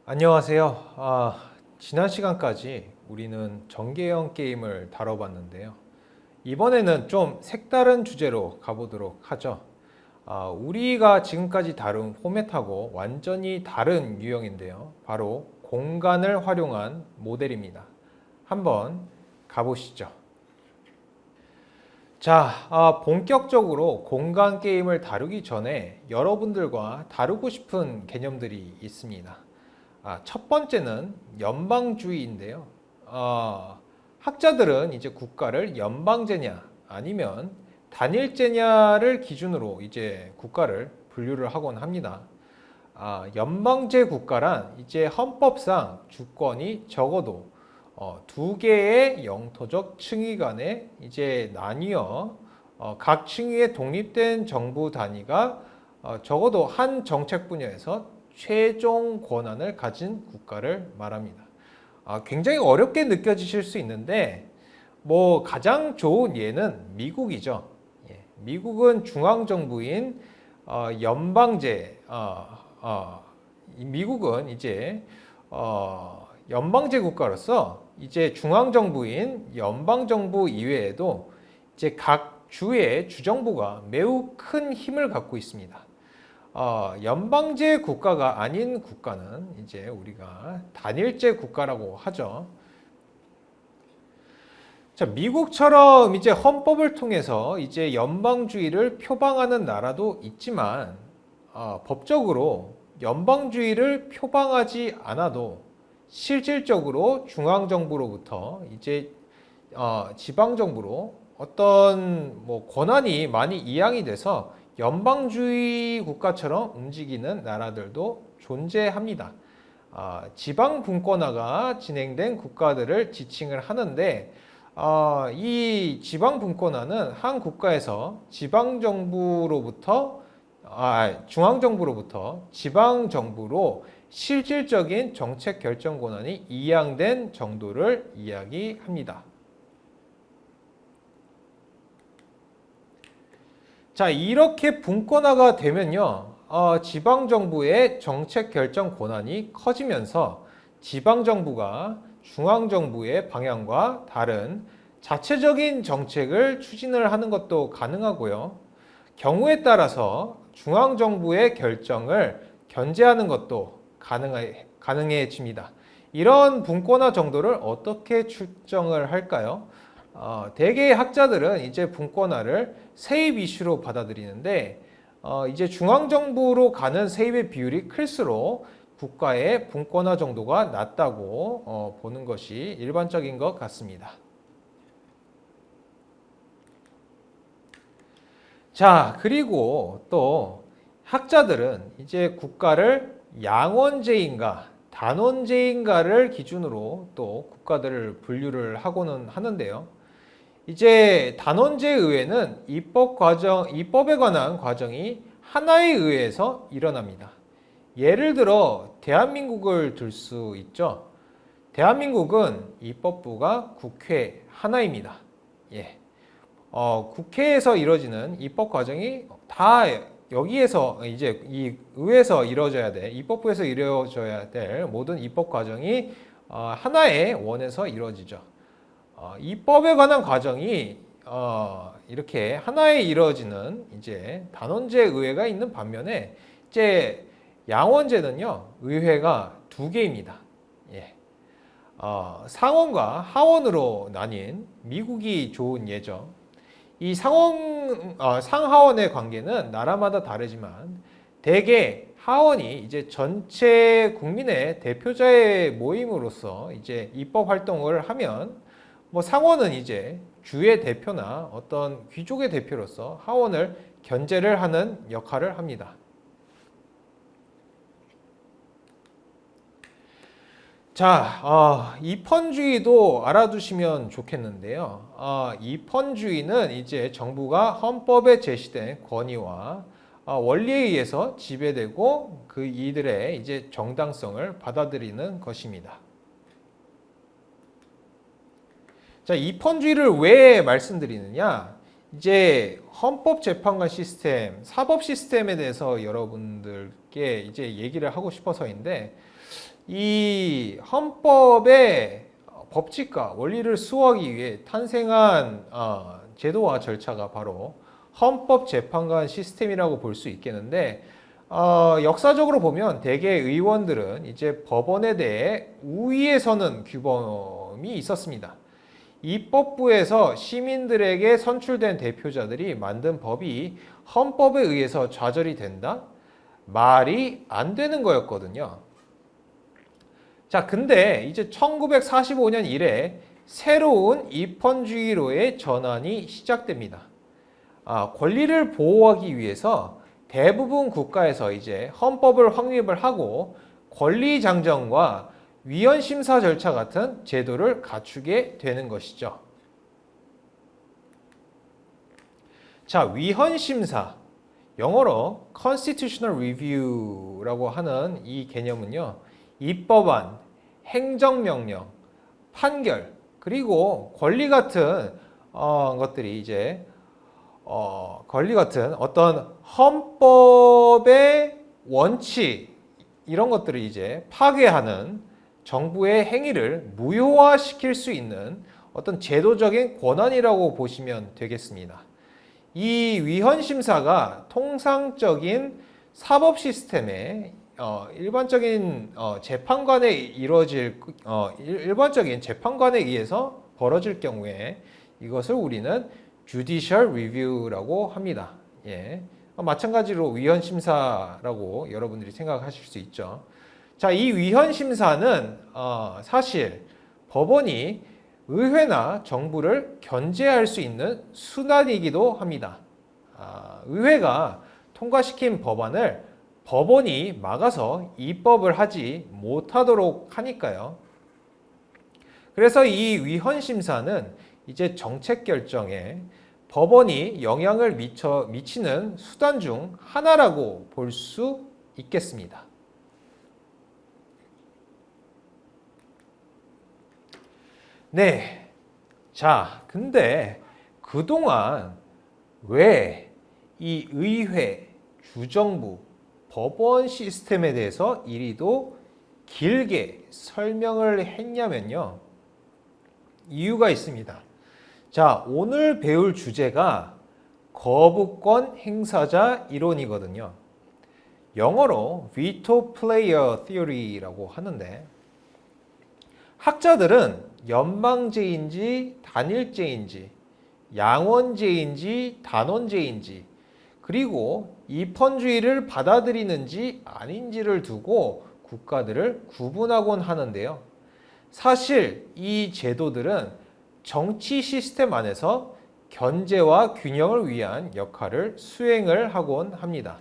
안녕하세요. 지난 시간까지 우리는 전개형 게임을 다뤄봤는데요. 이번에는 좀 색다른 주제로 가보도록 하죠. 우리가 지금까지 다룬 포맷하고 완전히 다른 유형인데요. 바로 공간을 활용한 모델입니다. 한번 가보시죠. 자, 본격적으로 공간 게임을 다루기 전에 여러분들과 다루고 싶은 개념들이 있습니다. 첫 번째는 연방주의인데요. 학자들은 이제 국가를 연방제냐 아니면 단일제냐를 기준으로 이제 국가를 분류를 하곤 합니다. 연방제 국가란 이제 헌법상 주권이 적어도 두 개의 영토적 층위 간에 이제 나뉘어 각 층위의 독립된 정부 단위가 적어도 한 정책 분야에서 최종 권한을 가진 국가를 말합니다. 굉장히 어렵게 느껴지실 수 있는데 가장 좋은 예는 미국이죠. 미국은 중앙정부인 연방제, 미국은 이제 연방제 국가로서 이제 중앙정부인 연방정부 이외에도 이제 각 주의 주정부가 매우 큰 힘을 갖고 있습니다. 연방제 국가가 아닌 국가는 이제 우리가 단일제 국가라고 하죠. 자, 미국처럼 이제 헌법을 통해서 이제 연방주의를 표방하는 나라도 있지만, 법적으로 연방주의를 표방하지 않아도 실질적으로 중앙정부로부터 이제 지방정부로 어떤 권한이 많이 이양이 돼서 연방주의 국가처럼 움직이는 나라들도 존재합니다. 지방 분권화가 진행된 국가들을 지칭을 하는데, 이 지방 분권화는 한 국가에서 중앙정부로부터 지방정부로 실질적인 정책 결정 권한이 이양된 정도를 이야기합니다. 자, 이렇게 분권화가 되면요, 지방정부의 정책 결정 권한이 커지면서 지방정부가 중앙정부의 방향과 다른 자체적인 정책을 추진을 하는 것도 가능하고요. 경우에 따라서 중앙정부의 결정을 견제하는 것도 가능해집니다. 이런 분권화 정도를 어떻게 측정을 할까요? 대개의 학자들은 이제 분권화를 세입 이슈로 받아들이는데, 이제 중앙정부로 가는 세입의 비율이 클수록 국가의 분권화 정도가 낮다고 보는 것이 일반적인 것 같습니다. 자, 그리고 또 학자들은 이제 국가를 양원제인가 단원제인가를 기준으로 또 국가들을 분류를 하고는 하는데요. 이제 단원제 의회는 입법에 관한 과정이 하나의 의회에서 일어납니다. 예를 들어 대한민국을 들 수 있죠. 대한민국은 입법부가 국회 하나입니다. 국회에서 이루어지는 입법 과정이 다 여기에서 이제 이 의회에서 이루어져야 돼. 입법부에서 이루어져야 될 모든 입법 과정이 하나의 원에서 이루어지죠. 입법에 관한 과정이 이렇게 하나에 이루어지는 이제 단원제 의회가 있는 반면에 이제 양원제는요, 의회가 두 개입니다. 상원과 하원으로 나뉜 미국이 좋은 예죠. 이 상하원의 관계는 나라마다 다르지만 대개 하원이 이제 전체 국민의 대표자의 모임으로서 이제 입법 활동을 하면 상원은 이제 주의 대표나 어떤 귀족의 대표로서 하원을 견제를 하는 역할을 합니다. 자, 입헌주의도 알아두시면 좋겠는데요. 입헌주의는 이제 정부가 헌법에 제시된 권위와 원리에 의해서 지배되고 그 이들의 이제 정당성을 받아들이는 것입니다. 자, 입헌주의를 왜 말씀드리느냐? 이제 헌법재판관 시스템, 사법 시스템에 대해서 여러분들께 이제 얘기를 하고 싶어서인데, 이 헌법의 법칙과 원리를 수호하기 위해 탄생한 제도와 절차가 바로 헌법재판관 시스템이라고 볼 수 있겠는데, 역사적으로 보면 대개 의원들은 이제 법원에 대해 우위에 서는 규범이 있었습니다. 입법부에서 시민들에게 선출된 대표자들이 만든 법이 헌법에 의해서 좌절이 된다? 말이 안 되는 거였거든요. 자, 근데 이제 1945년 이래 새로운 입헌주의로의 전환이 시작됩니다. 권리를 보호하기 위해서 대부분 국가에서 이제 헌법을 확립을 하고 권리장정과 위헌심사 절차 같은 제도를 갖추게 되는 것이죠. 자, 위헌심사, 영어로 Constitutional Review라고 하는 이 개념은요, 입법안, 행정명령, 판결, 그리고 권리 같은 것들이 이제 권리 같은 어떤 헌법의 원칙 이런 것들을 이제 파괴하는 정부의 행위를 무효화시킬 수 있는 어떤 제도적인 권한이라고 보시면 되겠습니다. 이 위헌심사가 통상적인 사법 시스템의 일반적인 재판관에 이루어질 일반적인 재판관에 의해서 벌어질 경우에 이것을 우리는 judicial review라고 합니다. 예. 마찬가지로 위헌 심사라고 여러분들이 생각하실 수 있죠. 자, 이 위헌 심사는 사실 법원이 의회나 정부를 견제할 수 있는 수단이기도 합니다. 의회가 통과시킨 법안을 법원이 막아서 입법을 하지 못하도록 하니까요. 그래서 이 위헌 심사는 이제 정책 결정에 법원이 영향을 미치는 수단 중 하나라고 볼 수 있겠습니다. 네. 자, 근데 그동안 왜 이 의회, 주정부, 법원 시스템에 대해서 이리도 길게 설명을 했냐면요. 이유가 있습니다. 자, 오늘 배울 주제가 거부권 행사자 이론이거든요. 영어로 veto player theory라고 하는데 학자들은 연방제인지 단일제인지 양원제인지 단원제인지 그리고 입헌주의를 받아들이는지 아닌지를 두고 국가들을 구분하곤 하는데요. 사실 이 제도들은 정치 시스템 안에서 견제와 균형을 위한 역할을 수행을 하곤 합니다.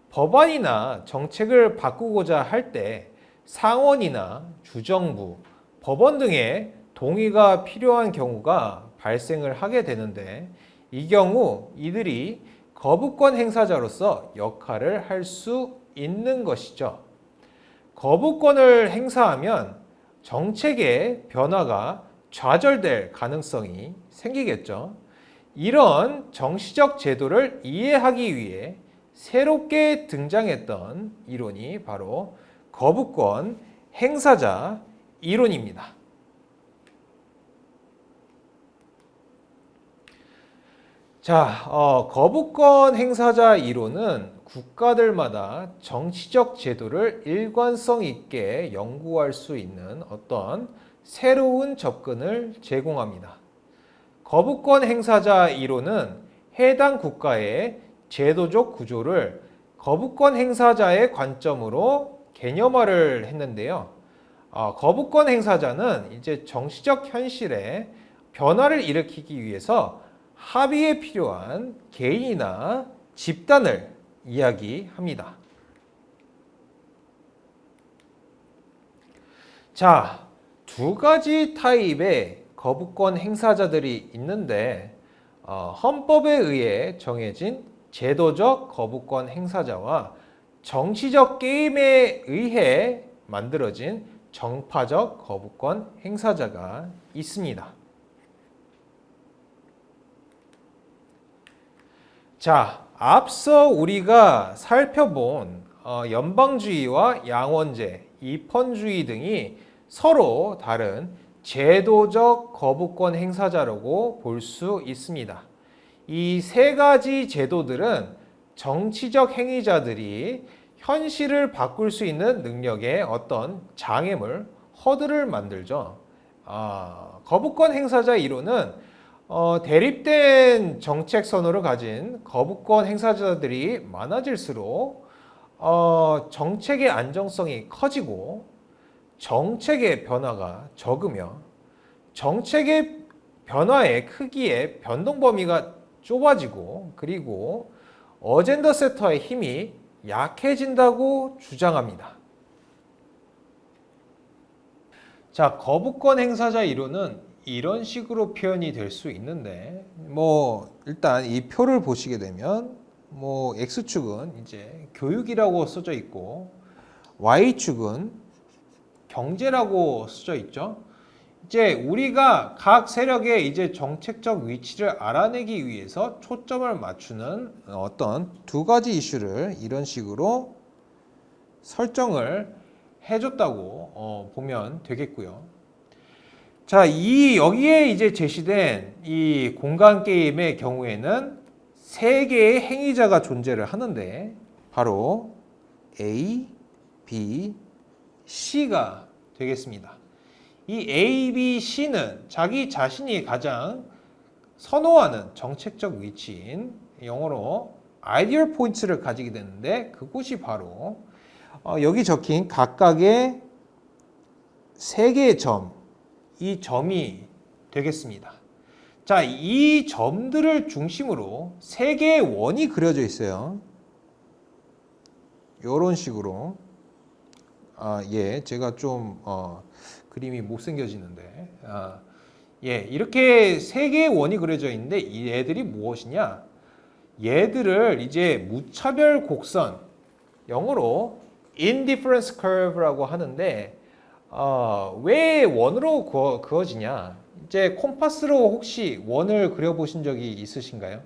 법안이나 정책을 바꾸고자 할 때 상원이나 주정부, 법원 등의 동의가 필요한 경우가 발생을 하게 되는데 이 경우 이들이 거부권 행사자로서 역할을 할 수 있는 것이죠. 거부권을 행사하면 정책의 변화가 좌절될 가능성이 생기겠죠. 이런 정치적 제도를 이해하기 위해 새롭게 등장했던 이론이 바로 거부권 행사자 이론입니다. 자, 거부권 행사자 이론은 국가들마다 정치적 제도를 일관성 있게 연구할 수 있는 어떤 새로운 접근을 제공합니다. 거부권 행사자 이론은 해당 국가의 제도적 구조를 거부권 행사자의 관점으로 개념화를 했는데요. 거부권 행사자는 이제 정치적 현실에 변화를 일으키기 위해서 합의에 필요한 개인이나 집단을 이야기합니다. 자, 두 가지 타입의 거부권 행사자들이 있는데 헌법에 의해 정해진 제도적 거부권 행사자와 정치적 게임에 의해 만들어진 정파적 거부권 행사자가 있습니다. 자, 앞서 우리가 살펴본 연방주의와 양원제, 입헌주의 등이 서로 다른 제도적 거부권 행사자라고 볼 수 있습니다. 이 세 가지 제도들은 정치적 행위자들이 현실을 바꿀 수 있는 능력의 어떤 장애물, 허들을 만들죠. 거부권 행사자 이론은 대립된 정책 선호를 가진 거부권 행사자들이 많아질수록 정책의 안정성이 커지고 정책의 변화가 적으며 정책의 변화의 크기의 변동 범위가 좁아지고 그리고 어젠더 세터의 힘이 약해진다고 주장합니다. 자, 거부권 행사자 이론은 이런 식으로 표현이 될 수 있는데 일단 이 표를 보시게 되면 X축은 이제 교육이라고 써져 있고 Y축은 경제라고 써져 있죠. 이제 우리가 각 세력의 이제 정책적 위치를 알아내기 위해서 초점을 맞추는 어떤 두 가지 이슈를 이런 식으로 설정을 해줬다고 보면 되겠고요. 자, 여기에 이제 제시된 이 공간 게임의 경우에는 세 개의 행위자가 존재를 하는데 바로 A, B, C가 되겠습니다. 이 A, B, C는 자기 자신이 가장 선호하는 정책적 위치인 영어로 아이디얼 포인트를 가지게 되는데 그곳이 바로 여기 적힌 각각의 세 개의 점, 이 점이 되겠습니다. 자, 이 점들을 중심으로 세 개의 원이 그려져 있어요. 이런 식으로. 제가 좀 그림이 못생겨지는데 이렇게 세 개의 원이 그려져 있는데 얘들이 무엇이냐? 얘들을 이제 무차별 곡선, 영어로 indifference curve라고 하는데 왜 원으로 그어지냐? 이제 콤파스로 혹시 원을 그려보신 적이 있으신가요?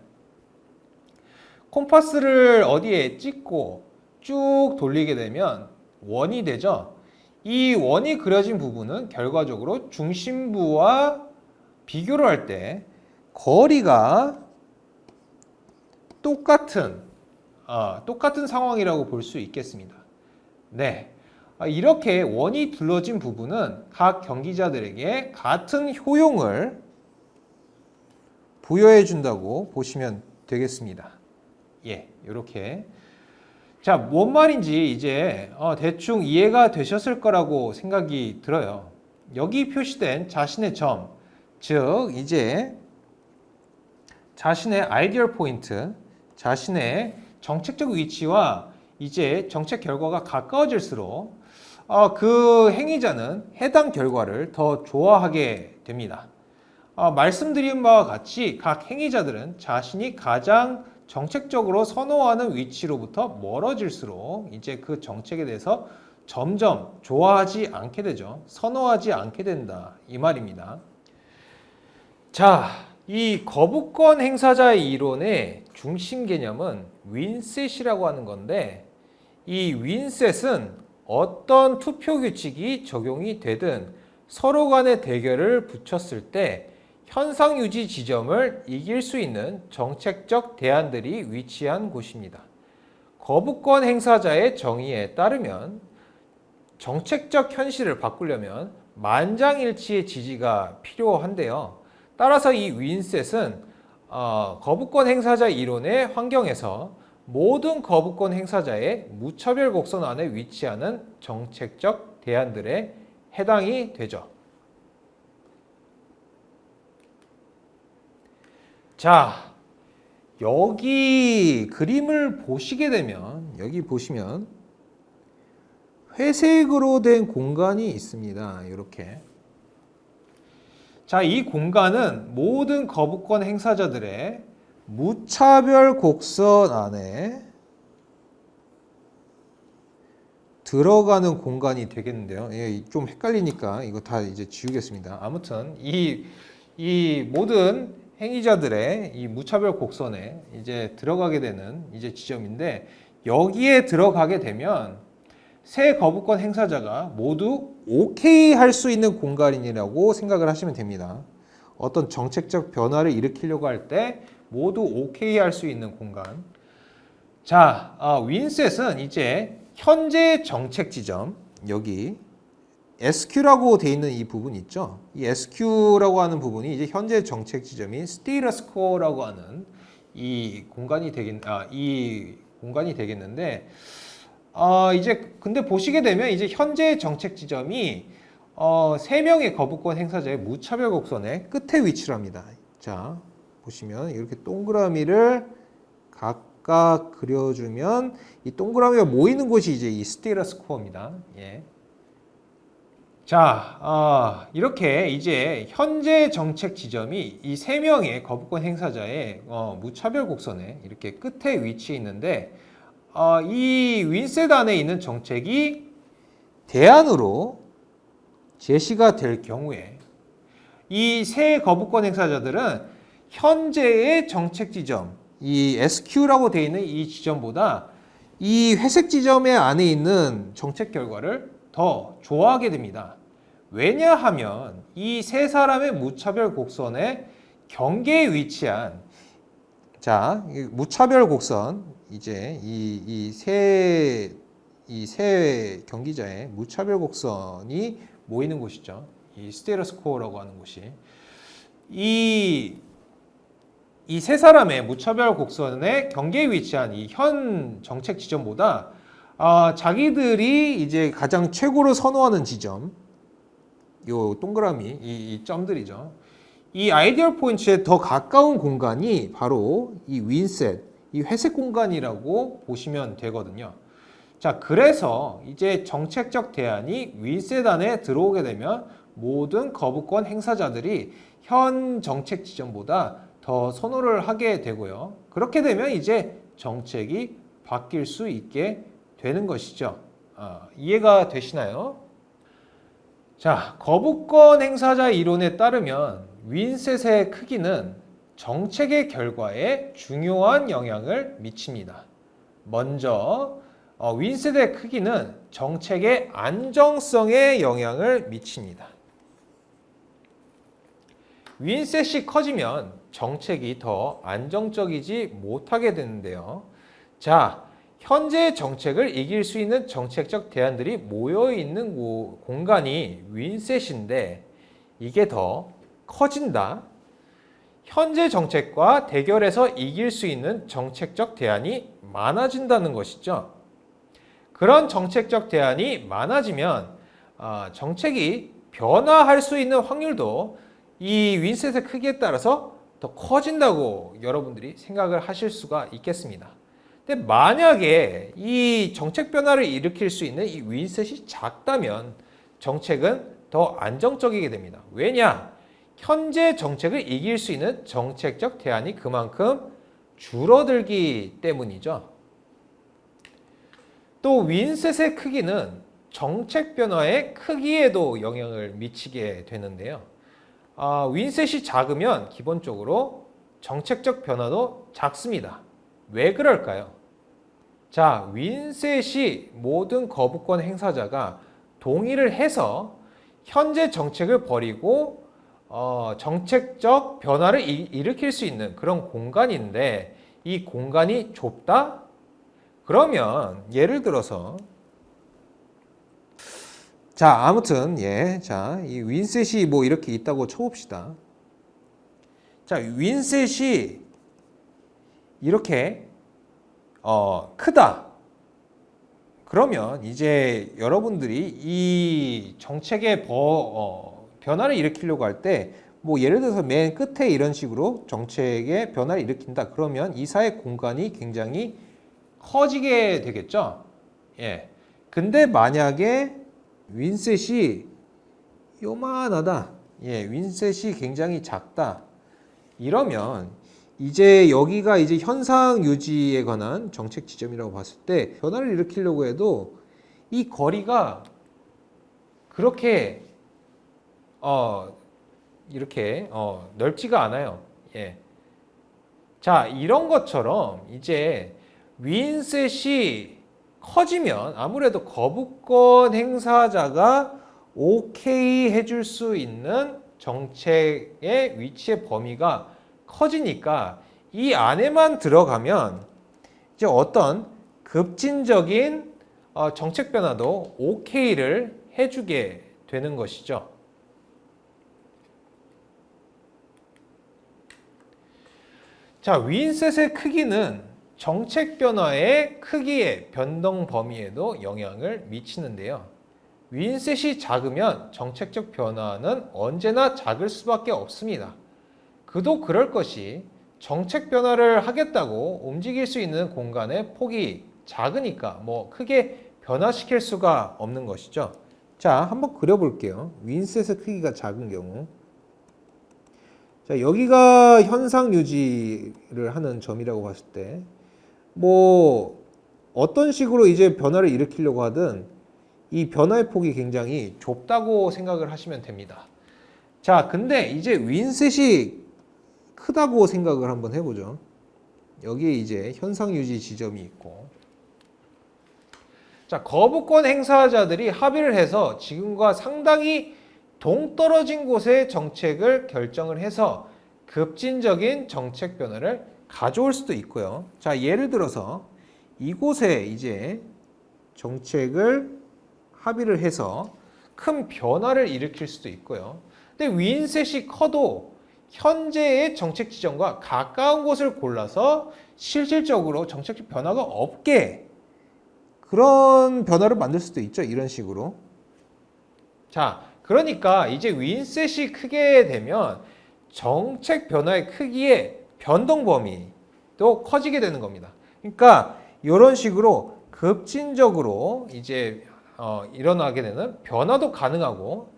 콤파스를 어디에 찍고 쭉 돌리게 되면 원이 되죠. 이 원이 그려진 부분은 결과적으로 중심부와 비교를 할 때 거리가 똑같은 상황이라고 볼 수 있겠습니다. 네, 이렇게 원이 둘러진 부분은 각 경기자들에게 같은 효용을 부여해 준다고 보시면 되겠습니다. 이렇게. 자, 뭔 말인지 이제 대충 이해가 되셨을 거라고 생각이 들어요. 여기 표시된 자신의 점, 즉 이제 자신의 아이디얼 포인트, 자신의 정책적 위치와 이제 정책 결과가 가까워질수록 그 행위자는 해당 결과를 더 좋아하게 됩니다. 말씀드린 바와 같이 각 행위자들은 자신이 가장 정책적으로 선호하는 위치로부터 멀어질수록 이제 그 정책에 대해서 점점 좋아하지 않게 되죠. 선호하지 않게 된다. 이 말입니다. 자, 이 거부권 행사자의 이론의 중심 개념은 윈셋이라고 하는 건데 이 윈셋은 어떤 투표 규칙이 적용이 되든 서로 간의 대결을 붙였을 때 현상 유지 지점을 이길 수 있는 정책적 대안들이 위치한 곳입니다. 거부권 행사자의 정의에 따르면 정책적 현실을 바꾸려면 만장일치의 지지가 필요한데요. 따라서 이 윈셋은 거부권 행사자 이론의 환경에서 모든 거부권 행사자의 무차별 곡선 안에 위치하는 정책적 대안들에 해당이 되죠. 자, 여기 그림을 보시게 되면 여기 보시면 회색으로 된 공간이 있습니다. 이렇게. 자, 이 공간은 모든 거부권 행사자들의 무차별 곡선 안에 들어가는 공간이 되겠는데요. 예, 좀 헷갈리니까 이거 다 이제 지우겠습니다. 아무튼 이 모든 행위자들의 이 무차별 곡선에 이제 들어가게 되는 이제 지점인데, 여기에 들어가게 되면 세 거부권 행사자가 모두 오케이 할 수 있는 공간이라고 생각을 하시면 됩니다. 어떤 정책적 변화를 일으키려고 할 때 모두 오케이 할 수 있는 공간. 자, 윈셋은 이제 현재 정책 지점, 여기 SQ라고 되어 있는 이 부분 있죠. 이 SQ라고 하는 부분이 이제 현재 정책 지점인 status quo라고 하는 이 공간이 되겠는데, 이제 근데 보시게 되면 이제 현재 정책 지점이 3명의 거부권 행사자의 무차별 곡선의 끝에 위치를 합니다. 자, 보시면 이렇게 동그라미를 각각 그려주면 이 동그라미가 모이는 곳이 이제 이 스테이러스 코어입니다. 예. 자, 이렇게 이제 현재 정책 지점이 이 3명의 거부권 행사자의 무차별 곡선에 이렇게 끝에 위치해 있는데, 이 윈셋 안에 있는 정책이 대안으로 제시가 될 경우에 이 세 거부권 행사자들은 현재의 정책 지점, 이 SQ라고 되어 있는 이 지점보다 이 회색 지점의 안에 있는 정책 결과를 더 좋아하게 됩니다. 왜냐하면 이 세 사람의 무차별 곡선의 경계에 위치한, 자, 무차별 곡선, 이제 이 세 경기자의 무차별 곡선이 모이는 곳이죠. 이 스테이러스 코어라고 하는 곳이. 이 세 사람의 무차별 곡선의 경계에 위치한 이 현 정책 지점보다 자기들이 이제 가장 최고로 선호하는 지점, 요 동그라미, 이 점들이죠. 이 아이디얼 포인트에 더 가까운 공간이 바로 이 윈셋, 이 회색 공간이라고 보시면 되거든요. 자, 그래서 이제 정책적 대안이 윈셋 안에 들어오게 되면 모든 거부권 행사자들이 현 정책 지점보다 더 선호를 하게 되고요. 그렇게 되면 이제 정책이 바뀔 수 있게 되는 것이죠. 이해가 되시나요? 자, 거부권 행사자 이론에 따르면 윈셋의 크기는 정책의 결과에 중요한 영향을 미칩니다. 먼저 윈셋의 크기는 정책의 안정성에 영향을 미칩니다. 윈셋이 커지면 정책이 더 안정적이지 못하게 되는데요. 자, 현재 정책을 이길 수 있는 정책적 대안들이 모여있는 공간이 윈셋인데 이게 더 커진다. 현재 정책과 대결해서 이길 수 있는 정책적 대안이 많아진다는 것이죠. 그런 정책적 대안이 많아지면 정책이 변화할 수 있는 확률도 이 윈셋의 크기에 따라서 더 커진다고 여러분들이 생각을 하실 수가 있겠습니다. 근데 만약에 이 정책 변화를 일으킬 수 있는 이 윈셋이 작다면 정책은 더 안정적이게 됩니다. 왜냐? 현재 정책을 이길 수 있는 정책적 대안이 그만큼 줄어들기 때문이죠. 또 윈셋의 크기는 정책 변화의 크기에도 영향을 미치게 되는데요. 윈셋이 작으면 기본적으로 정책적 변화도 작습니다. 왜 그럴까요? 자, 윈셋이 모든 거부권 행사자가 동의를 해서 현재 정책을 버리고 정책적 변화를 일으킬 수 있는 그런 공간인데, 이 공간이 좁다? 그러면 예를 들어서, 자, 아무튼 자, 이 윈셋이 뭐 이렇게 있다고 쳐봅시다. 자, 윈셋이 이렇게 크다. 그러면 이제 여러분들이 이 정책의 변화를 일으키려고 할 때, 뭐 예를 들어서 맨 끝에 이런 식으로 정책의 변화를 일으킨다. 그러면 이 사회 공간이 굉장히 커지게 되겠죠. 예. 근데 만약에 윈셋이 요만하다. 예, 윈셋이 굉장히 작다. 이러면 이제 여기가 이제 현상 유지에 관한 정책 지점이라고 봤을 때 변화를 일으키려고 해도 이 거리가 그렇게 이렇게 넓지가 않아요. 예. 자, 이런 것처럼 이제 윈셋이 커지면 아무래도 거부권 행사자가 오케이 해줄 수 있는 정책의 위치의 범위가 커지니까 이 안에만 들어가면 이제 어떤 급진적인 정책 변화도 오케이를 해주게 되는 것이죠. 자, 윈셋의 크기는 정책 변화의 크기의 변동 범위에도 영향을 미치는데요. 윈셋이 작으면 정책적 변화는 언제나 작을 수밖에 없습니다. 그도 그럴 것이 정책 변화를 하겠다고 움직일 수 있는 공간의 폭이 작으니까 뭐 크게 변화시킬 수가 없는 것이죠. 자, 한번 그려볼게요. 윈셋의 크기가 작은 경우. 자, 여기가 현상 유지를 하는 점이라고 봤을 때, 뭐, 어떤 식으로 이제 변화를 일으키려고 하든 이 변화의 폭이 굉장히 좁다고 생각을 하시면 됩니다. 자, 근데 이제 윈셋이 크다고 생각을 한번 해보죠. 여기에 이제 현상 유지 지점이 있고, 자, 거부권 행사자들이 합의를 해서 지금과 상당히 동떨어진 곳의 정책을 결정을 해서 급진적인 정책 변화를 가져올 수도 있고요. 자, 예를 들어서 이곳에 이제 정책을 합의를 해서 큰 변화를 일으킬 수도 있고요. 근데 윈셋이 커도 현재의 정책 지점과 가까운 곳을 골라서 실질적으로 정책적 변화가 없게 그런 변화를 만들 수도 있죠. 이런 식으로. 자, 그러니까 이제 윈셋이 크게 되면 정책 변화의 크기의 변동 범위도 커지게 되는 겁니다. 그러니까 이런 식으로 급진적으로 이제 일어나게 되는 변화도 가능하고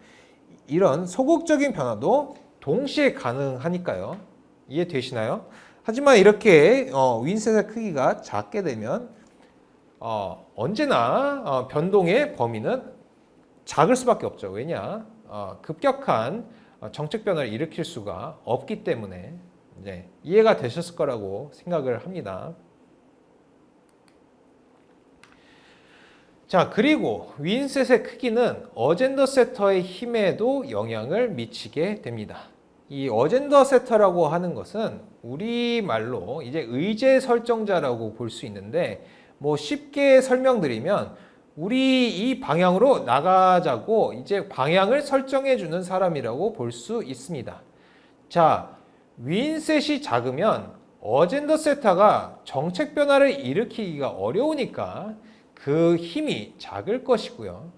이런 소극적인 변화도 동시에 가능하니까요. 이해되시나요? 하지만 이렇게 윈셋의 크기가 작게 되면 언제나 변동의 범위는 작을 수밖에 없죠. 왜냐? 급격한 정책 변화를 일으킬 수가 없기 때문에 이해가 되셨을 거라고 생각을 합니다. 자, 그리고 윈셋의 크기는 어젠더 세터의 힘에도 영향을 미치게 됩니다. 이 어젠더 세터라고 하는 것은 우리말로 이제 의제 설정자라고 볼 수 있는데 뭐 쉽게 설명드리면 우리 이 방향으로 나가자고 이제 방향을 설정해 주는 사람이라고 볼 수 있습니다. 자, 윈셋이 작으면 어젠더 세터가 정책 변화를 일으키기가 어려우니까 그 힘이 작을 것이고요.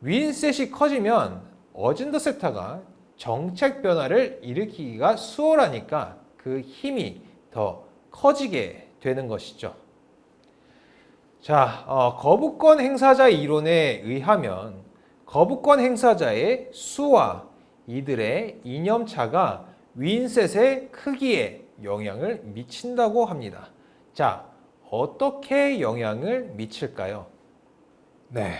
윈셋이 커지면 어젠더 세터가 정책 변화를 일으키기가 수월하니까 그 힘이 더 커지게 되는 것이죠. 자, 거부권 행사자 이론에 의하면 거부권 행사자의 수와 이들의 이념차가 윈셋의 크기에 영향을 미친다고 합니다. 자, 어떻게 영향을 미칠까요? 네,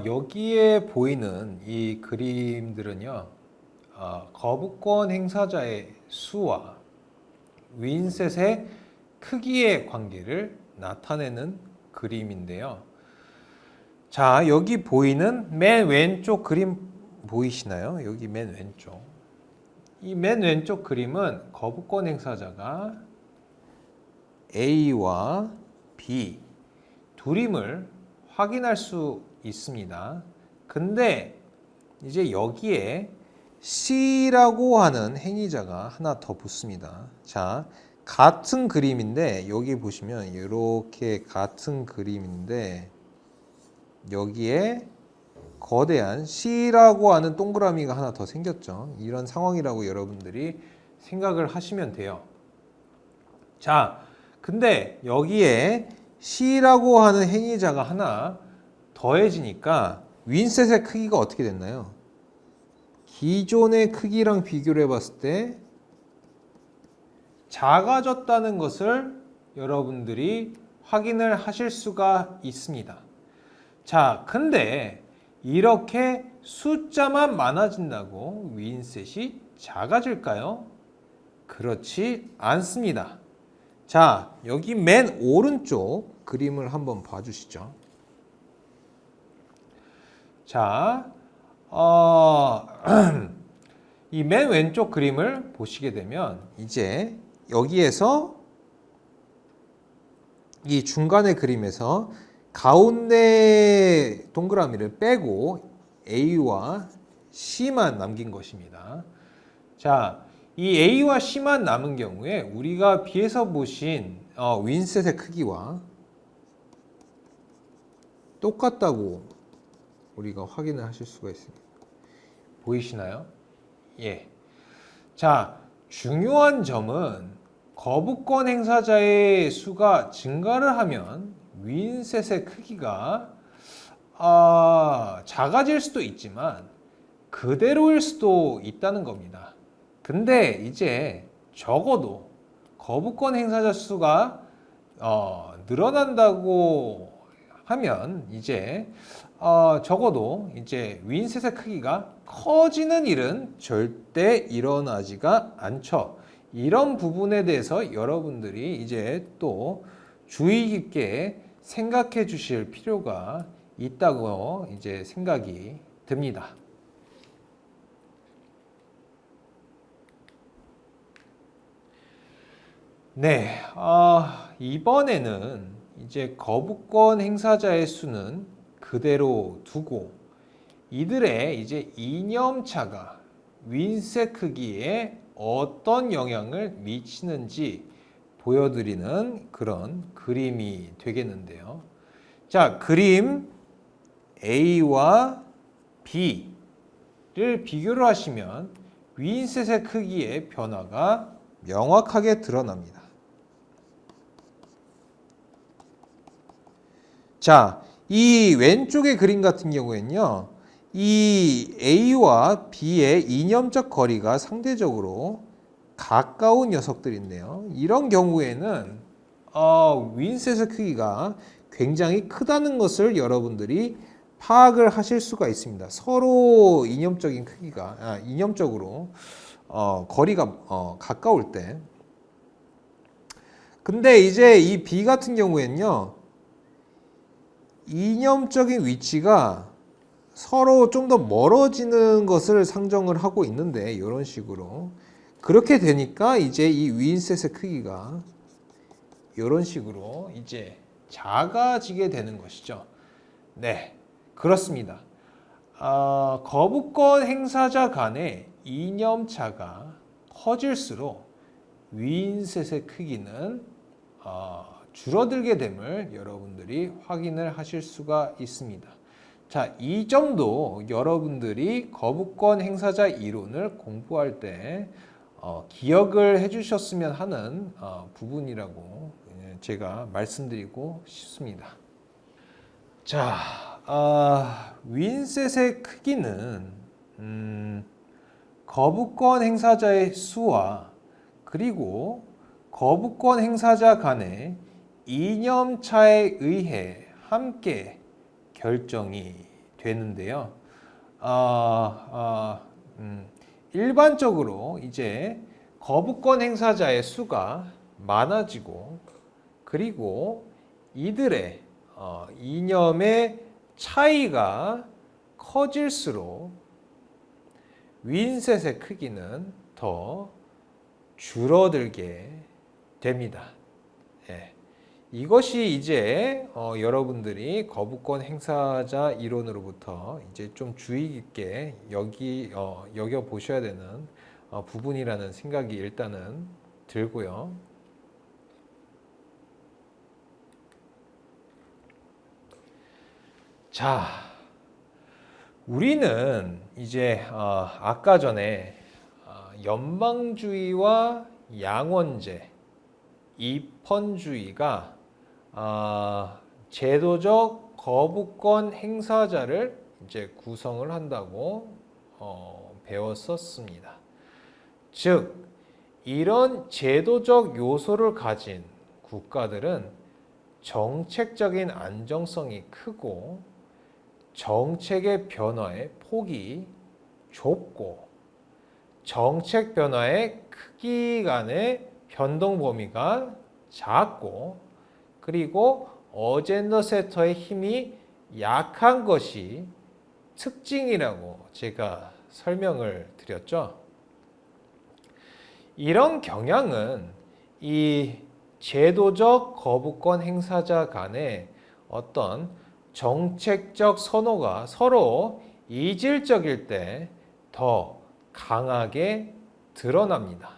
여기에 보이는 이 그림들은요, 거부권 행사자의 수와 윈셋의 크기의 관계를 나타내는 그림인데요. 자, 여기 보이는 맨 왼쪽 그림 보이시나요? 여기 맨 왼쪽. 이 맨 왼쪽 그림은 거부권 행사자가 A와 B 둘임을 확인할 수 있습니다. 근데 이제 여기에 C라고 하는 행위자가 하나 더 붙습니다. 자, 같은 그림인데 여기 보시면 이렇게 같은 그림인데 여기에 거대한 C라고 하는 동그라미가 하나 더 생겼죠. 이런 상황이라고 여러분들이 생각을 하시면 돼요. 자, 근데 여기에 C라고 하는 행위자가 하나 더 더해지니까 윈셋의 크기가 어떻게 됐나요? 기존의 크기랑 비교를 해봤을 때 작아졌다는 것을 여러분들이 확인을 하실 수가 있습니다. 자, 근데 이렇게 숫자만 많아진다고 윈셋이 작아질까요? 그렇지 않습니다. 자, 여기 맨 오른쪽 그림을 한번 봐주시죠. 자, 이 맨 왼쪽 그림을 보시게 되면 이제 여기에서 이 중간의 그림에서 가운데 동그라미를 빼고 A와 C만 남긴 것입니다. 자, 이 A와 C만 남은 경우에 우리가 비에서 보신 윈셋의 크기와 똑같다고 우리가 확인을 하실 수가 있습니다. 보이시나요? 예. 자, 중요한 점은 거부권 행사자의 수가 증가를 하면 윈셋의 크기가 작아질 수도 있지만 그대로일 수도 있다는 겁니다. 근데 이제 적어도 거부권 행사자 수가 늘어난다고 하면 이제 적어도 이제 윈셋의 크기가 커지는 일은 절대 일어나지가 않죠. 이런 부분에 대해서 여러분들이 이제 또 주의 깊게 생각해 주실 필요가 있다고 이제 생각이 듭니다. 네, 이번에는 이제 거부권 행사자의 수는 그대로 두고 이들의 이제 이념차가 윈셋 크기에 어떤 영향을 미치는지 보여드리는 그런 그림이 되겠는데요. 자, 그림 A와 B를 비교를 하시면 윈셋의 크기의 변화가 명확하게 드러납니다. 자, 이 왼쪽의 그림 같은 경우에는요, 이 A와 B의 이념적 거리가 상대적으로 가까운 녀석들인데요. 이런 경우에는 윈셋의 크기가 굉장히 크다는 것을 여러분들이 파악을 하실 수가 있습니다. 서로 이념적인 크기가 이념적으로 거리가 가까울 때. 근데 이제 이 B 같은 경우에는요, 이념적인 위치가 서로 좀 더 멀어지는 것을 상정을 하고 있는데 이런 식으로 그렇게 되니까 이제 이 윈셋의 크기가 이런 식으로 이제 작아지게 되는 것이죠. 네, 그렇습니다. 거부권 행사자 간의 이념차가 커질수록 윈셋의 크기는 줄어들게 됨을 여러분들이 확인을 하실 수가 있습니다. 자, 이 점도 여러분들이 거부권 행사자 이론을 공부할 때 기억을 해주셨으면 하는 부분이라고 제가 말씀드리고 싶습니다. 자, 윈셋의 크기는 거부권 행사자의 수와 그리고 거부권 행사자 간의 이념차에 의해 함께 결정이 되는데요. 일반적으로 이제 거부권 행사자의 수가 많아지고 그리고 이들의 이념의 차이가 커질수록 윈셋의 크기는 더 줄어들게 됩니다. 예. 이것이 이제 여러분들이 거부권 행사자 이론으로부터 이제 좀 주의 깊게 여겨 보셔야 되는 부분이라는 생각이 일단은 들고요. 자, 우리는 이제 아까 전에 연방주의와 양원제, 입헌주의가 제도적 거부권 행사자를 이제 구성을 한다고 배웠었습니다. 즉, 이런 제도적 요소를 가진 국가들은 정책적인 안정성이 크고 정책의 변화의 폭이 좁고 정책 변화의 크기 간의 변동 범위가 작고 그리고 어젠더 세터의 힘이 약한 것이 특징이라고 제가 설명을 드렸죠. 이런 경향은 이 제도적 거부권 행사자 간의 어떤 정책적 선호가 서로 이질적일 때 더 강하게 드러납니다.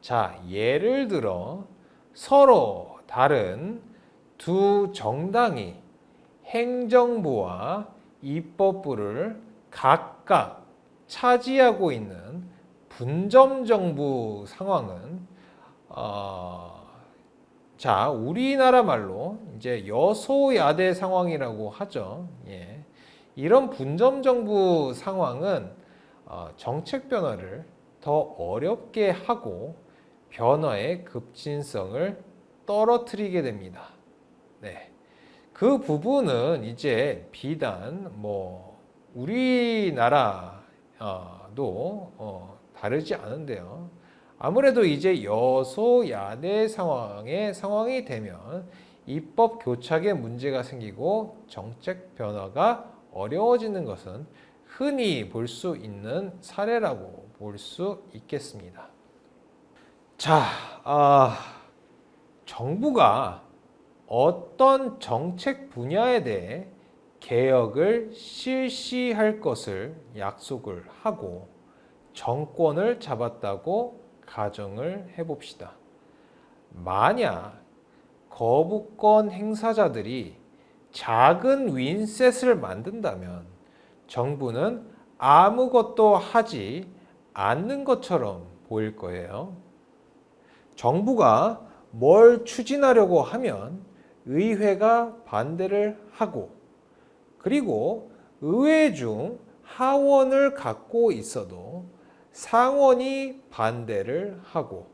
자, 예를 들어 서로 다른 두 정당이 행정부와 입법부를 각각 차지하고 있는 분점정부 상황은 자, 우리나라 말로 이제 여소야대 상황이라고 하죠. 예. 이런 분점정부 상황은 정책 변화를 더 어렵게 하고 변화의 급진성을 떨어뜨리게 됩니다. 네. 그 부분은 이제 비단 우리나라도 다르지 않은데요. 아무래도 이제 여소야대 상황이 되면 입법 교착에 문제가 생기고 정책 변화가 어려워지는 것은 흔히 볼 수 있는 사례라고 볼 수 있겠습니다. 자, 정부가 어떤 정책 분야에 대해 개혁을 실시할 것을 약속을 하고 정권을 잡았다고 가정을 해봅시다. 만약 거부권 행사자들이 작은 윈셋을 만든다면 정부는 아무것도 하지 않는 것처럼 보일 거예요. 정부가 뭘 추진하려고 하면 의회가 반대를 하고 그리고 의회 중 하원을 갖고 있어도 상원이 반대를 하고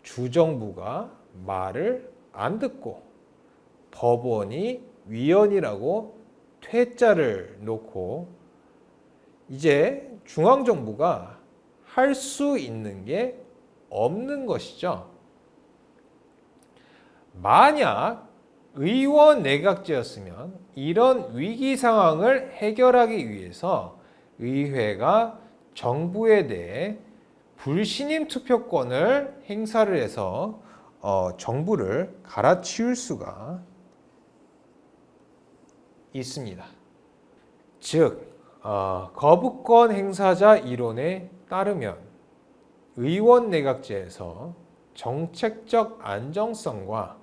주정부가 말을 안 듣고 법원이 위헌이라고 퇴짜를 놓고 이제 중앙정부가 할 수 있는 게 없는 것이죠. 만약 의원 내각제였으면 이런 위기 상황을 해결하기 위해서 의회가 정부에 대해 불신임 투표권을 행사를 해서 정부를 갈아치울 수가 있습니다. 즉, 거부권 행사자 이론에 따르면 의원 내각제에서 정책적 안정성과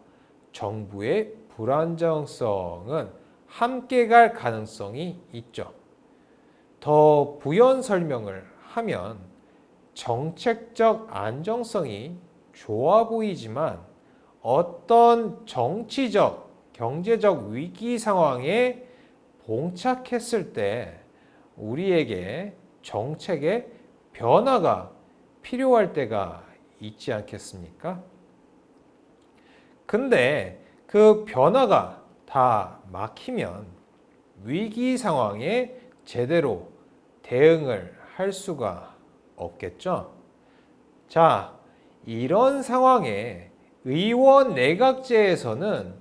정부의 불안정성은 함께 갈 가능성이 있죠. 더 부연 설명을 하면 정책적 안정성이 좋아 보이지만 어떤 정치적, 경제적 위기 상황에 봉착했을 때 우리에게 정책의 변화가 필요할 때가 있지 않겠습니까? 근데 그 변화가 다 막히면 위기 상황에 제대로 대응을 할 수가 없겠죠. 자, 이런 상황에 의원 내각제에서는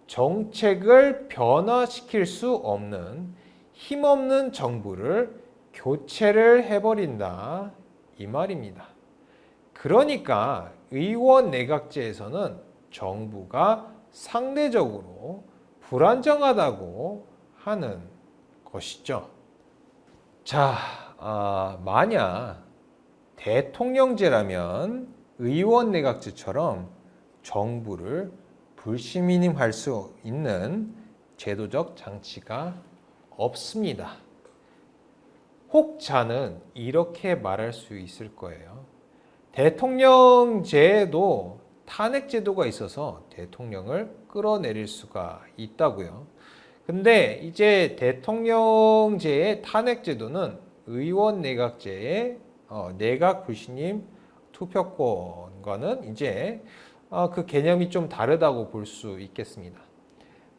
정책을 변화시킬 수 없는 힘없는 정부를 교체를 해버린다 이 말입니다. 그러니까 의원 내각제에서는 정부가 상대적으로 불안정하다고 하는 것이죠. 자, 만약 대통령제라면 의원 내각제처럼 정부를 불신임할 수 있는 제도적 장치가 없습니다. 혹자는 이렇게 말할 수 있을 거예요. 대통령제에도 탄핵제도가 있어서 대통령을 끌어내릴 수가 있다고요. 근데 이제 대통령제의 탄핵제도는 의원 내각제의 내각 불신임 투표권과는 이제 그 개념이 좀 다르다고 볼 수 있겠습니다.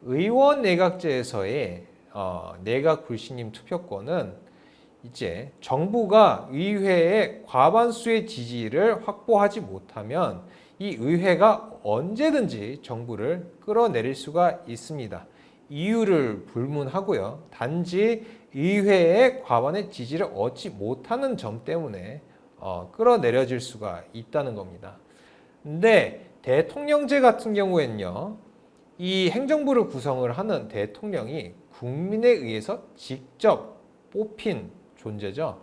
의원 내각제에서의 내각 불신임 투표권은 이제 정부가 의회의 과반수의 지지를 확보하지 못하면 이 의회가 언제든지 정부를 끌어내릴 수가 있습니다. 이유를 불문하고요. 단지 의회의 과반의 지지를 얻지 못하는 점 때문에 끌어내려질 수가 있다는 겁니다. 근데 대통령제 같은 경우에는요. 이 행정부를 구성을 하는 대통령이 국민에 의해서 직접 뽑힌 존재죠.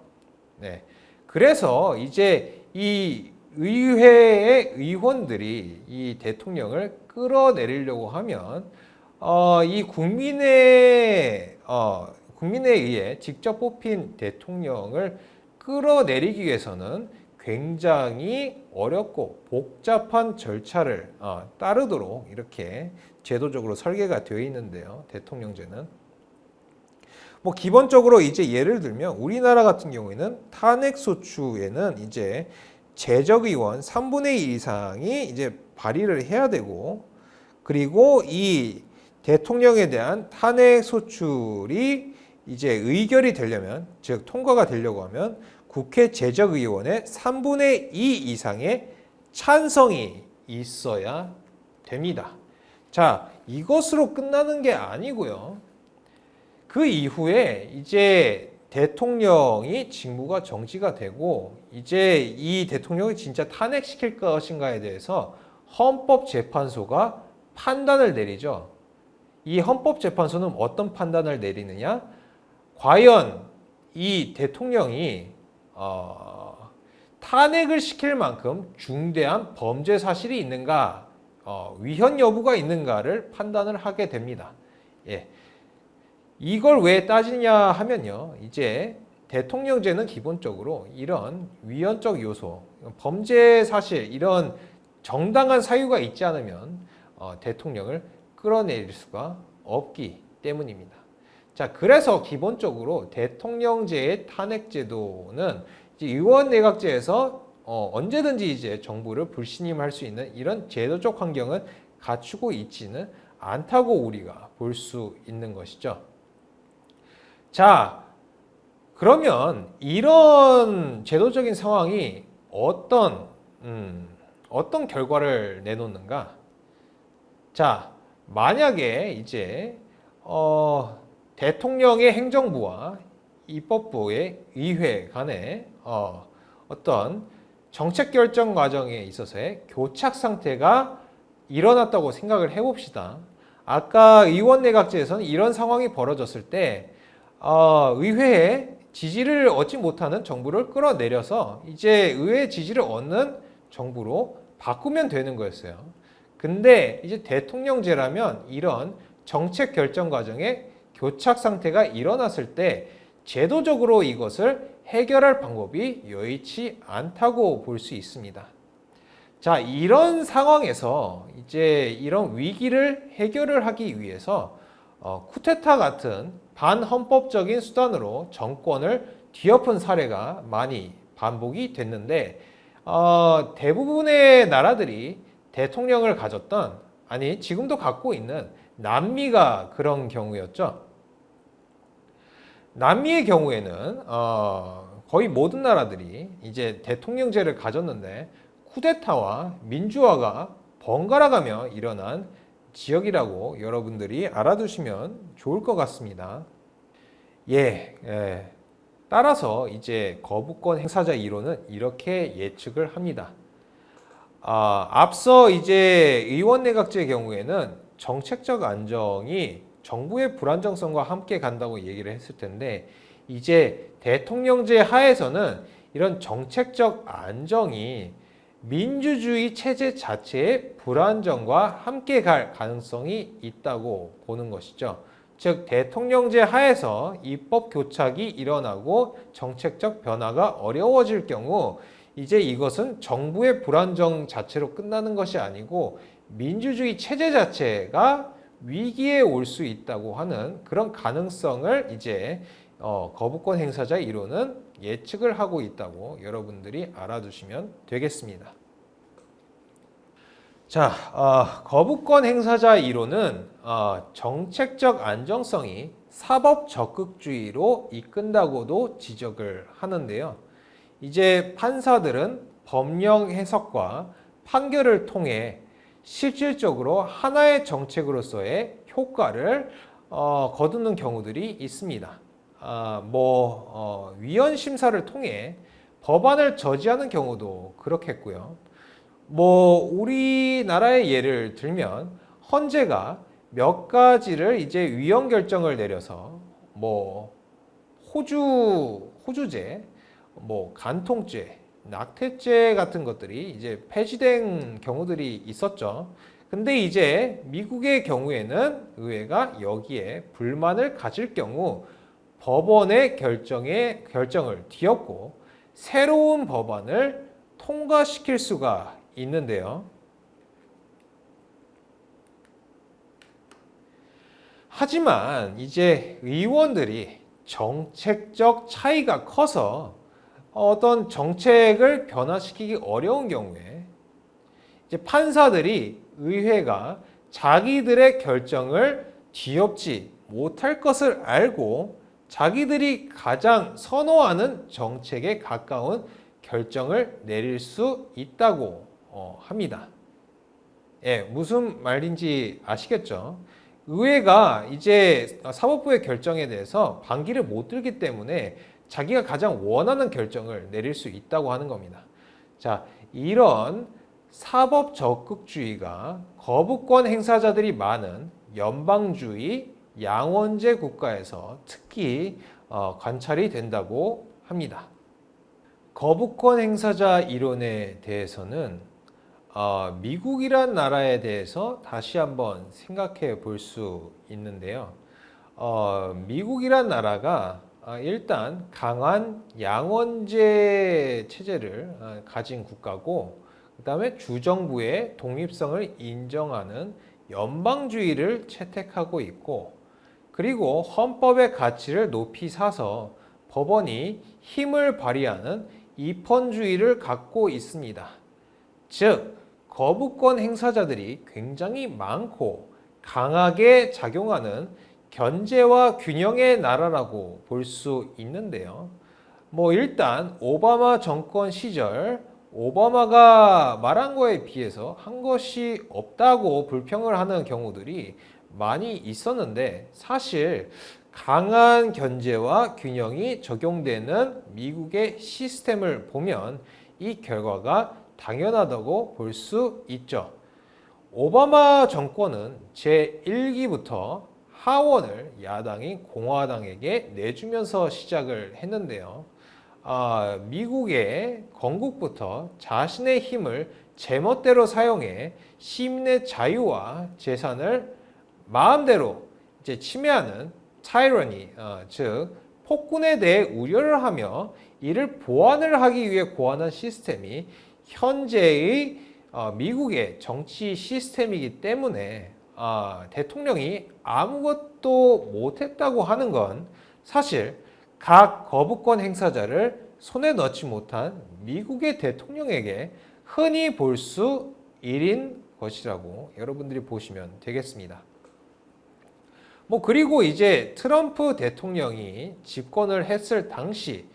네. 그래서 이제 이 의회의 의원들이 이 대통령을 끌어내리려고 하면 이 국민에 의해 직접 뽑힌 대통령을 끌어내리기 위해서는 굉장히 어렵고 복잡한 절차를 따르도록 이렇게 제도적으로 설계가 되어 있는데요. 대통령제는 뭐 기본적으로 이제 예를 들면 우리나라 같은 경우에는 탄핵 소추에는 이제 재적의원 3분의 1 이상이 이제 발의를 해야 되고, 그리고 이 대통령에 대한 탄핵 소출이 이제 의결이 되려면, 즉 통과가 되려고 하면 국회 재적의원의 3분의 2 이상의 찬성이 있어야 됩니다. 자, 이것으로 끝나는 게 아니고요. 그 이후에 이제 대통령이 직무가 정지가 되고 이제 이 대통령이 진짜 탄핵시킬 것인가에 대해서 헌법재판소가 판단을 내리죠. 이 헌법재판소는 어떤 판단을 내리느냐? 과연 이 대통령이 탄핵을 시킬 만큼 중대한 범죄 사실이 있는가, 위헌 여부가 있는가를 판단을 하게 됩니다. 예. 이걸 왜 따지냐 하면요. 이제 대통령제는 기본적으로 이런 위헌적 요소, 범죄 사실, 이런 정당한 사유가 있지 않으면 대통령을 끌어내릴 수가 없기 때문입니다. 자, 그래서 기본적으로 대통령제의 탄핵제도는 이제 의원 내각제에서 언제든지 이제 정부를 불신임할 수 있는 이런 제도적 환경은 갖추고 있지는 않다고 우리가 볼 수 있는 것이죠. 자, 그러면 이런 제도적인 상황이 어떤 결과를 내놓는가? 자, 만약에 이제 대통령의 행정부와 입법부의 의회 간에 어떤 정책 결정 과정에 있어서의 교착 상태가 일어났다고 생각을 해봅시다. 아까 의원 내각제에서는 이런 상황이 벌어졌을 때 의회에 지지를 얻지 못하는 정부를 끌어내려서 이제 의회 지지를 얻는 정부로 바꾸면 되는 거였어요. 근데 이제 대통령제라면 이런 정책 결정 과정에 교착 상태가 일어났을 때 제도적으로 이것을 해결할 방법이 여의치 않다고 볼 수 있습니다. 자, 이런 상황에서 이제 이런 위기를 해결을 하기 위해서 쿠데타 같은 반헌법적인 수단으로 정권을 뒤엎은 사례가 많이 반복이 됐는데 대부분의 나라들이 대통령을 가졌던, 아니 지금도 갖고 있는 남미가 그런 경우였죠. 남미의 경우에는 거의 모든 나라들이 이제 대통령제를 가졌는데 쿠데타와 민주화가 번갈아가며 일어난 지역이라고 여러분들이 알아두시면 좋을 것 같습니다. 따라서 이제 거부권 행사자 이론은 이렇게 예측을 합니다. 앞서 이제 의원 내각제의 경우에는 정책적 안정이 정부의 불안정성과 함께 간다고 얘기를 했을 텐데, 이제 대통령제 하에서는 이런 정책적 안정이 민주주의 체제 자체의 불안정과 함께 갈 가능성이 있다고 보는 것이죠. 즉 대통령제 하에서 입법 교착이 일어나고 정책적 변화가 어려워질 경우 이제 이것은 정부의 불안정 자체로 끝나는 것이 아니고 민주주의 체제 자체가 위기에 올 수 있다고 하는 그런 가능성을 이제 거부권 행사자 이론은 예측을 하고 있다고 여러분들이 알아두시면 되겠습니다. 자, 거부권 행사자 이론은 정책적 안정성이 사법 적극주의로 이끈다고도 지적을 하는데요. 이제 판사들은 법령 해석과 판결을 통해 실질적으로 하나의 정책으로서의 효과를 거두는 경우들이 있습니다. 위헌 심사를 통해 법안을 저지하는 경우도 그렇겠고요. 우리나라의 예를 들면 헌재가 몇 가지를 이제 위헌 결정을 내려서 호주제, 간통죄, 낙태죄 같은 것들이 이제 폐지된 경우들이 있었죠. 근데 이제 미국의 경우에는 의회가 여기에 불만을 가질 경우 법원의 결정을 뒤엎고 새로운 법안을 통과시킬 수가 있는데요. 하지만 이제 의원들이 정책적 차이가 커서 어떤 정책을 변화시키기 어려운 경우에 이제 판사들이 의회가 자기들의 결정을 뒤엎지 못할 것을 알고 자기들이 가장 선호하는 정책에 가까운 결정을 내릴 수 있다고 합니다. 예, 무슨 말인지 아시겠죠? 의회가 이제 사법부의 결정에 대해서 반기를 못 들기 때문에 자기가 가장 원하는 결정을 내릴 수 있다고 하는 겁니다. 자, 이런 사법 적극주의가 거부권 행사자들이 많은 연방주의 양원제 국가에서 특히 관찰이 된다고 합니다. 거부권 행사자 이론에 대해서는 미국이란 나라에 대해서 다시 한번 생각해 볼 수 있는데요. 미국이란 나라가 일단 강한 양원제 체제를 가진 국가고, 그 다음에 주정부의 독립성을 인정하는 연방주의를 채택하고 있고, 그리고 헌법의 가치를 높이 사서 법원이 힘을 발휘하는 입헌주의를 갖고 있습니다. 즉, 거부권 행사자들이 굉장히 많고 강하게 작용하는 견제와 균형의 나라라고 볼 수 있는데요. 일단 오바마 정권 시절 오바마가 말한 거에 비해서 한 것이 없다고 불평을 하는 경우들이 많이 있었는데, 사실 강한 견제와 균형이 적용되는 미국의 시스템을 보면 이 결과가 당연하다고 볼 수 있죠. 오바마 정권은 제1기부터 하원을 야당인 공화당에게 내주면서 시작을 했는데요. 미국의 건국부터 자신의 힘을 제멋대로 사용해 시민의 자유와 재산을 마음대로 이제 침해하는 타이러니, 즉 폭군에 대해 우려를 하며 이를 보완을 하기 위해 고안한 시스템이 현재의 미국의 정치 시스템이기 때문에 대통령이 아무것도 못했다고 하는 건 사실 각 거부권 행사자를 손에 넣지 못한 미국의 대통령에게 흔히 볼 수 일인 것이라고 여러분들이 보시면 되겠습니다. 그리고 이제 트럼프 대통령이 집권을 했을 당시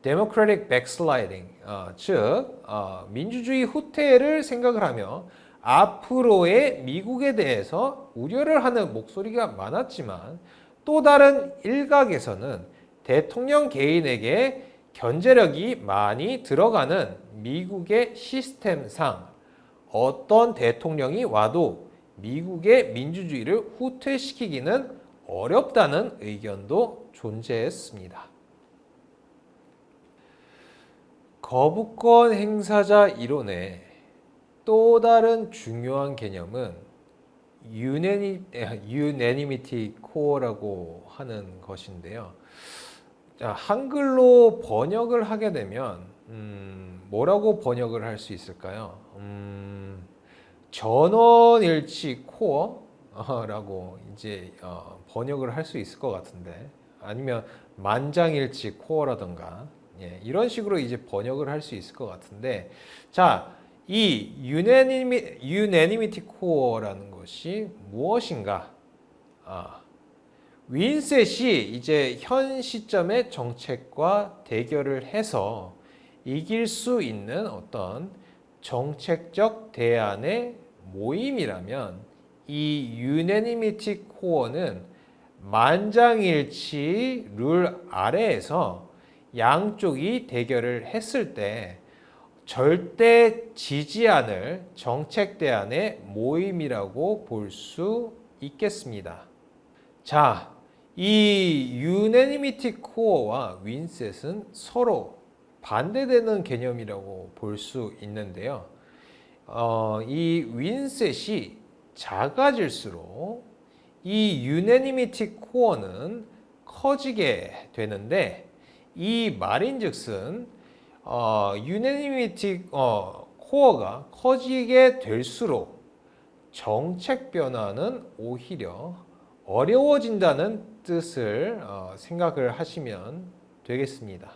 Democratic backsliding, 즉 민주주의 후퇴를 생각을 하며 앞으로의 미국에 대해서 우려를 하는 목소리가 많았지만, 또 다른 일각에서는 대통령 개인에게 견제력이 많이 들어가는 미국의 시스템상 어떤 대통령이 와도 미국의 민주주의를 후퇴시키기는 어렵다는 의견도 존재했습니다. 거부권 행사자 이론의 또 다른 중요한 개념은 unanimity core라고 하는 것인데요. 한글로 번역을 하게 되면 뭐라고 번역을 할 수 있을까요? 전원일치 코어, 라고 이제 번역을 할 수 있을 것 같은데, 아니면 만장일치 코어라던가, 예, 이런 식으로 이제 번역을 할 수 있을 것 같은데, 자, 이 유네니미티 코어라는 것이 무엇인가? 윈셋이 이제 현 시점의 정책과 대결을 해서 이길 수 있는 어떤 정책적 대안의 모임이라면, 이 유네니미티 코어는 만장일치 룰 아래에서 양쪽이 대결을 했을 때 절대 지지 않을 정책 대안의 모임이라고 볼 수 있겠습니다. 자, 이 유네니미티 코어와 윈셋은 서로 반대되는 개념이라고 볼 수 있는데요. 이 윈셋이 작아질수록 이 유네니미티 코어는 커지게 되는데, 이 말인즉슨 유네니미티 코어가 커지게 될수록 정책 변화는 오히려 어려워진다는 뜻을 생각을 하시면 되겠습니다.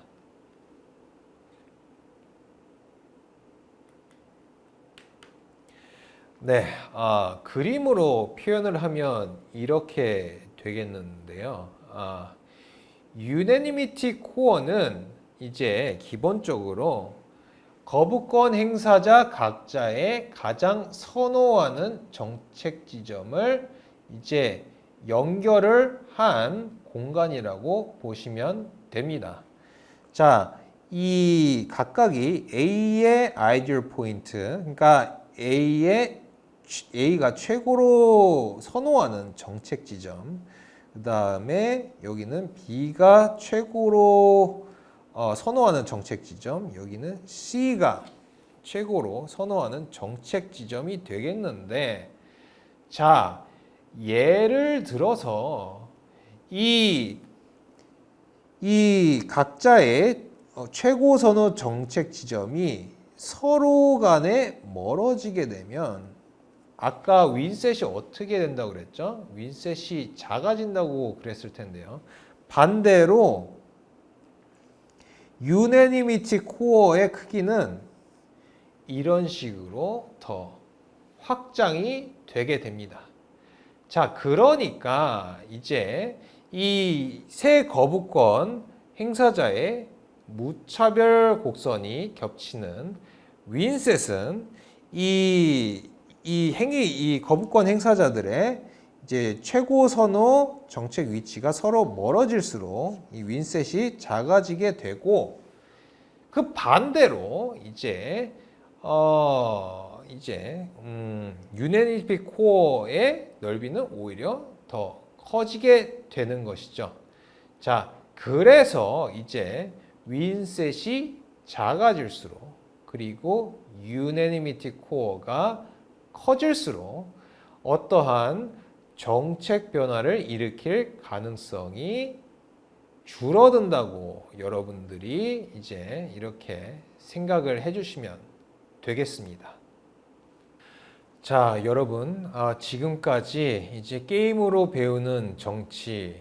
네, 그림으로 표현을 하면 이렇게 되겠는데요. 유네니미티 코어는 이제 기본적으로 거부권 행사자 각자의 가장 선호하는 정책 지점을 이제 연결을 한 공간이라고 보시면 됩니다. 자, 이 각각이 A의 아이디얼 포인트, 그러니까 A가 최고로 선호하는 정책 지점, 그 다음에 여기는 B가 최고로 선호하는 정책 지점, 여기는 C가 최고로 선호하는 정책 지점이 되겠는데, 자, 예를 들어서 이 각자의 최고 선호 정책 지점이 서로 간에 멀어지게 되면, 아까 윈셋이 어떻게 된다고 그랬죠? 윈셋이 작아진다고 그랬을 텐데요. 반대로 유네니미티 코어의 크기는 이런 식으로 더 확장이 되게 됩니다. 자, 그러니까 이제 이 세 거부권 행사자의 무차별 곡선이 겹치는 윈셋은 이 거부권 행사자들의 이제 최고 선호 정책 위치가 서로 멀어질수록 이 윈셋이 작아지게 되고, 그 반대로 이제 유네니티 코어의 넓이는 오히려 더 커지게 되는 것이죠. 자, 그래서 이제 윈셋이 작아질수록, 그리고 유네니미티 코어가 커질수록 어떠한 정책 변화를 일으킬 가능성이 줄어든다고 여러분들이 이제 이렇게 생각을 해주시면 되겠습니다. 자, 여러분, 지금까지 이제 게임으로 배우는 정치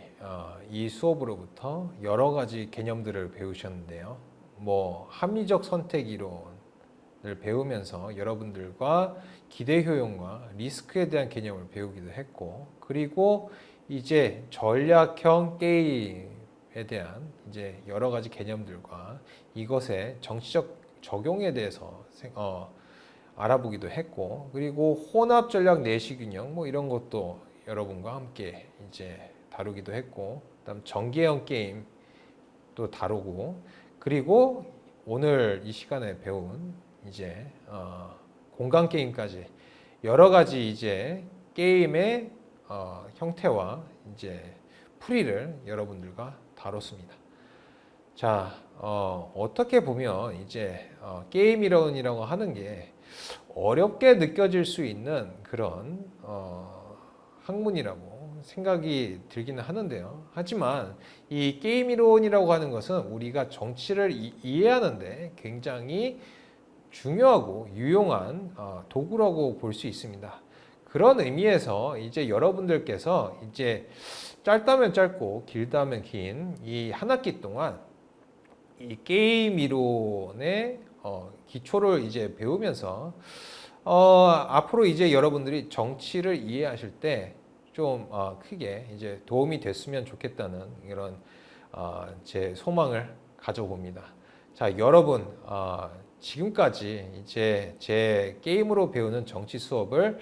이 수업으로부터 여러 가지 개념들을 배우셨는데요. 뭐 합리적 선택 이론을 배우면서 여러분들과 기대 효용과 리스크에 대한 개념을 배우기도 했고, 그리고 이제 전략형 게임에 대한 이제 여러 가지 개념들과 이것의 정치적 적용에 대해서 알아보기도 했고, 그리고 혼합 전략 내시 균형 뭐 이런 것도 여러분과 함께 이제 다루기도 했고, 그다음 전개형 게임도 다루고, 그리고 오늘 이 시간에 배운 이제 공간 게임까지 여러 가지 이제 게임의 형태와 이제 풀이를 여러분들과 다뤘습니다. 자, 어떻게 보면 이제 게임 이론이라고 하는 게 어렵게 느껴질 수 있는 그런 학문이라고 생각이 들기는 하는데요. 하지만 이 게임 이론이라고 하는 것은 우리가 정치를 이해하는데 굉장히 중요하고 유용한 도구라고 볼 수 있습니다. 그런 의미에서 이제 여러분들께서 이제 짧다면 짧고 길다면 긴 이 한 학기 동안 이 게임 이론의 기초를 이제 배우면서 앞으로 이제 여러분들이 정치를 이해하실 때 좀 크게 이제 도움이 됐으면 좋겠다는 이런 제 소망을 가져봅니다. 자, 여러분 지금까지 이제 제 게임으로 배우는 정치 수업을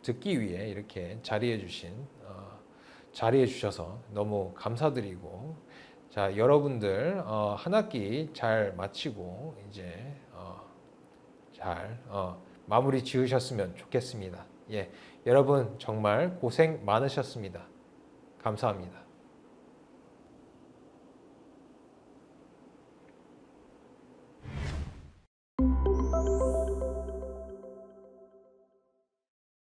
듣기 위해 이렇게 자리해 주셔서 너무 감사드리고, 자, 여러분들 한 학기 잘 마치고 이제 잘 마무리 지으셨으면 좋겠습니다. 예, 여러분 정말 고생 많으셨습니다. 감사합니다.